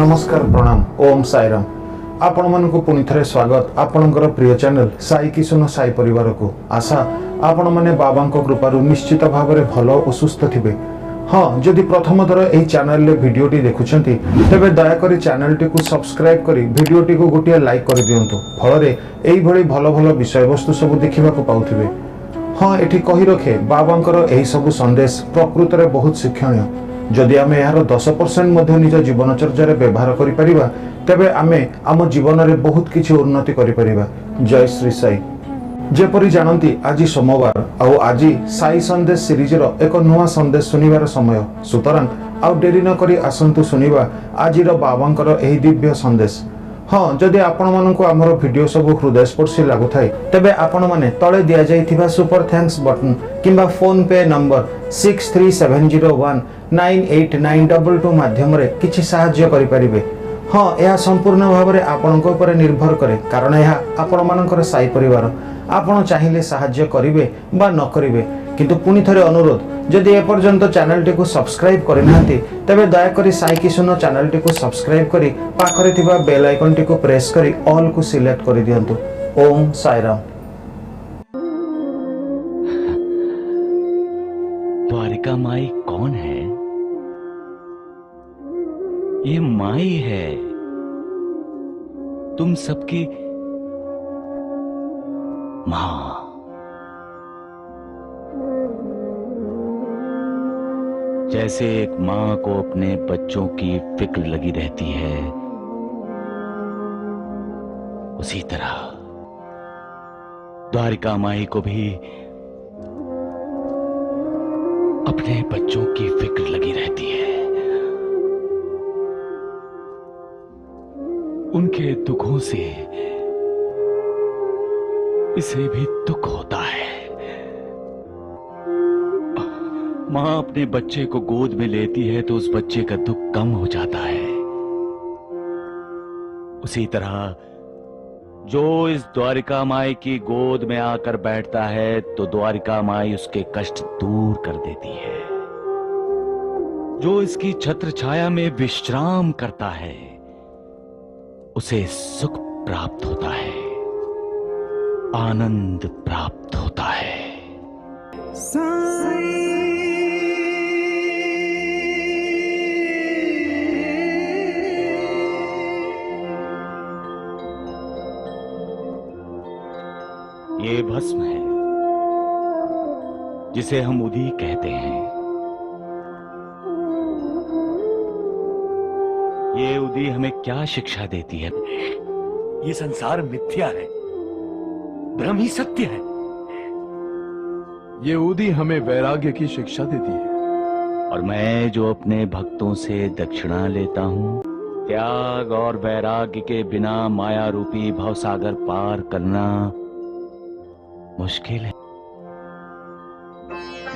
नमस्कार प्रणाम ओम साईराम आपण मानक पुनि थे स्वागत आपणकर प्रिय चैनल साई किशोर साई परिवार को आशा आपण माने बाबा कृपारु निश्चित भाव में भल और सुस्थ थिबे। हाँ जदि प्रथम थर यही चैनल रे वीडियोटी देखुछंती तेबे दयाकरी चैनलटी को सब्सक्राइब करी वीडियोटी को गोटे लाइक कर दियंतु फल एई भली भल भल विषय वस्तु सब देखा पाउथिबे। हाँ एठी कही रखे बाबांकर एही सब संदेश प्रकृत में बहुत शिक्षणीय। जदि आम यार 10% निज जीवनचर्या व्यवहार करिपरिबा तेबे आमे आम जीवन में बहुत किछि उन्नति करिपरिबा। जय श्री साई। जेपरि जानती आज सोमवार आउ आज साई संदेश सीरीज रो एक नुआ संदेश सुनिबार समय सुतरां आउ डेरी न करी आसंतु सुनिबा आजिर बाबांकर एही दिव्य संदेश। हाँ जदि आपण मानक आमर वीडियो सब हृदयस्पर्शी लगुଥାଏ तेबे आपण माने तळे दिया जाइथिबा सुपर थैंक्स बटन किंबा फोन पे नंबर 6370198922 माध्यम रे किछि सहाय्य करि परिबे। हाँ यह संपूर्ण भाव में आपणक ऊपर निर्भर करे कारण यह आपण मानकर साई परिवार आपण चाहिए सहाय्य करिवे बा न करिवे किंतु पुनि थरे अनुरोध जदि एपर्यंत चैनल टी को सब्सक्राइब करिनांती तेबे दया करी साई किशोर चैनल टी को सब्सक्राइब करी पाखरे थिबा बेल आइकन टी को प्रेस करी ऑल को सिलेक्ट करि दियंतु। ओम साईराम। द्वारिका माई कौन है? ये माई है तुम सबकी मां। जैसे एक मां को अपने बच्चों की फिक्र लगी रहती है उसी तरह द्वारिका माई को भी अपने बच्चों की फिक्र लगी रहती है। उनके दुखों से इसे भी दुख होता है। मां अपने बच्चे को गोद में लेती है तो उस बच्चे का दुख कम हो जाता है। उसी तरह जो इस द्वारिका माई की गोद में आकर बैठता है तो द्वारिका माई उसके कष्ट दूर कर देती है। जो इसकी छत्र छाया में विश्राम करता है उसे सुख प्राप्त होता है, आनंद प्राप्त होता है। ये भस्म है जिसे हम उदी कहते हैं। ये उदी हमें क्या शिक्षा देती है? ये संसार मिथ्या है, भ्रम ही सत्य है। ये उदी हमें वैराग्य की शिक्षा देती है। और मैं जो अपने भक्तों से दक्षिणा लेता हूं, त्याग और वैराग्य के बिना माया रूपी भवसागर पार करना मुश्किल है।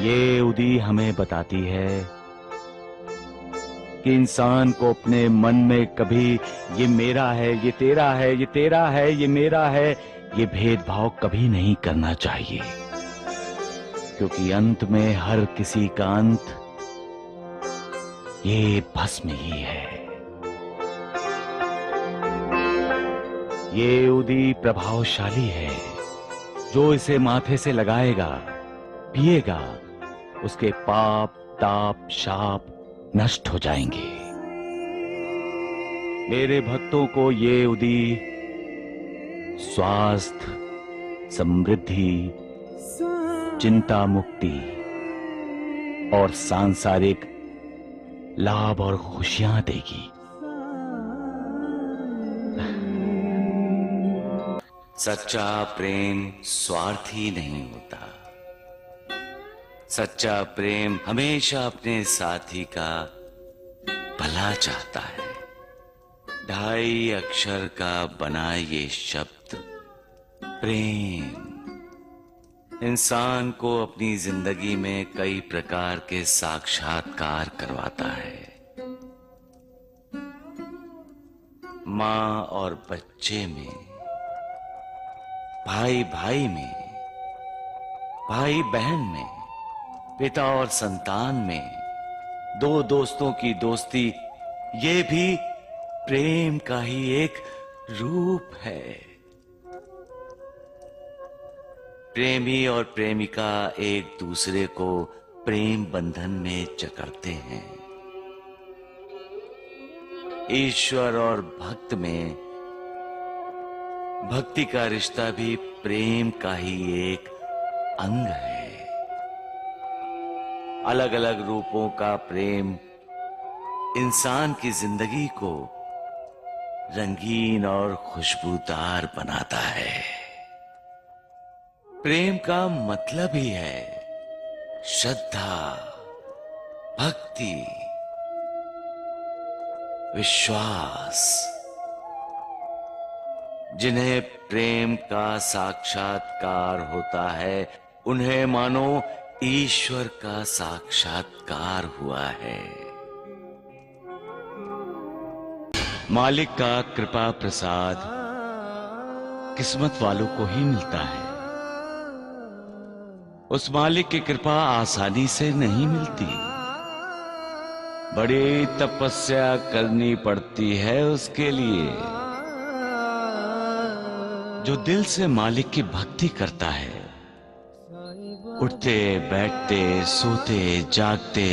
ये उदी हमें बताती है कि इंसान को अपने मन में कभी ये मेरा है, ये तेरा है, ये तेरा है, ये मेरा है, ये भेदभाव कभी नहीं करना चाहिए, क्योंकि अंत में हर किसी का अंत ये भस्म ही है। ये उदी प्रभावशाली है। जो इसे माथे से लगाएगा, पिएगा, उसके पाप ताप शाप नष्ट हो जाएंगे। मेरे भक्तों को ये उदी स्वास्थ्य, समृद्धि, चिंता मुक्ति और सांसारिक लाभ और खुशियां देगी। सच्चा प्रेम स्वार्थी नहीं होता। सच्चा प्रेम हमेशा अपने साथी का भला चाहता है। 2.5 अक्षर का बना ये शब्द प्रेम इंसान को अपनी जिंदगी में कई प्रकार के साक्षात्कार करवाता है। मां और बच्चे में, भाई भाई में, भाई बहन में, पिता और संतान में, दो दोस्तों की दोस्ती, ये भी प्रेम का ही एक रूप है। प्रेमी और प्रेमिका एक दूसरे को प्रेम बंधन में जकड़ते हैं। ईश्वर और भक्त में भक्ति का रिश्ता भी प्रेम का ही एक अंग है। अलग अलग रूपों का प्रेम इंसान की जिंदगी को रंगीन और खुशबूदार बनाता है। प्रेम का मतलब ही है श्रद्धा, भक्ति, विश्वास। जिन्हें प्रेम का साक्षात्कार होता है उन्हें मानो ईश्वर का साक्षात्कार हुआ है। मालिक का कृपा प्रसाद किस्मत वालों को ही मिलता है। उस मालिक की कृपा आसानी से नहीं मिलती। बड़ी तपस्या करनी पड़ती है उसके लिए। जो दिल से मालिक की भक्ति करता है, उठते बैठते सोते जागते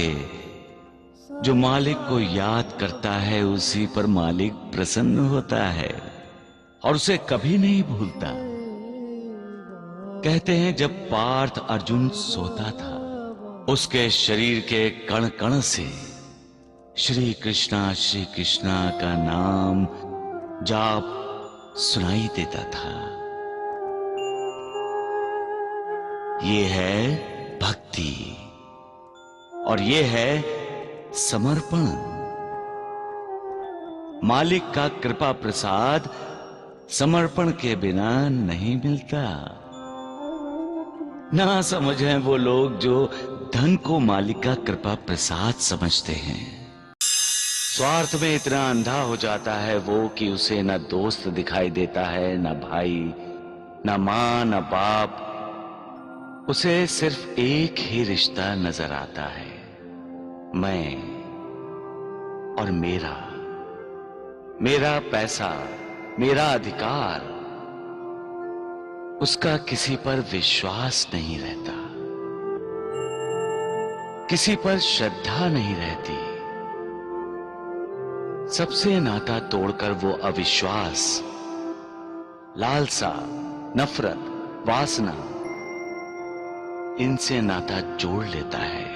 जो मालिक को याद करता है उसी पर मालिक प्रसन्न होता है और उसे कभी नहीं भूलता। कहते हैं जब पार्थ अर्जुन सोता था उसके शरीर के कण कण से श्री कृष्णा का नाम जाप सुनाई देता था। ये है भक्ति और ये है समर्पण। मालिक का कृपा प्रसाद समर्पण के बिना नहीं मिलता। ना समझें वो लोग जो धन को मालिक का कृपा प्रसाद समझते हैं। स्वार्थ में इतना अंधा हो जाता है वो कि उसे न दोस्त दिखाई देता है, न भाई, न मां, न बाप। उसे सिर्फ एक ही रिश्ता नजर आता है, मैं और मेरा। मेरा पैसा, मेरा अधिकार। उसका किसी पर विश्वास नहीं रहता, किसी पर श्रद्धा नहीं रहती। सबसे नाता तोड़कर वो अविश्वास, लालसा, नफरत, वासना, इनसे नाता जोड़ लेता है।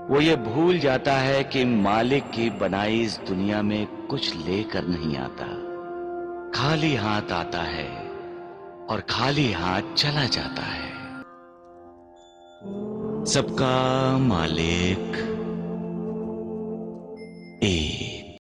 वो ये भूल जाता है कि मालिक की बनाई इस दुनिया में कुछ लेकर नहीं आता। खाली हाथ आता है और खाली हाथ चला जाता है। सबका मालिक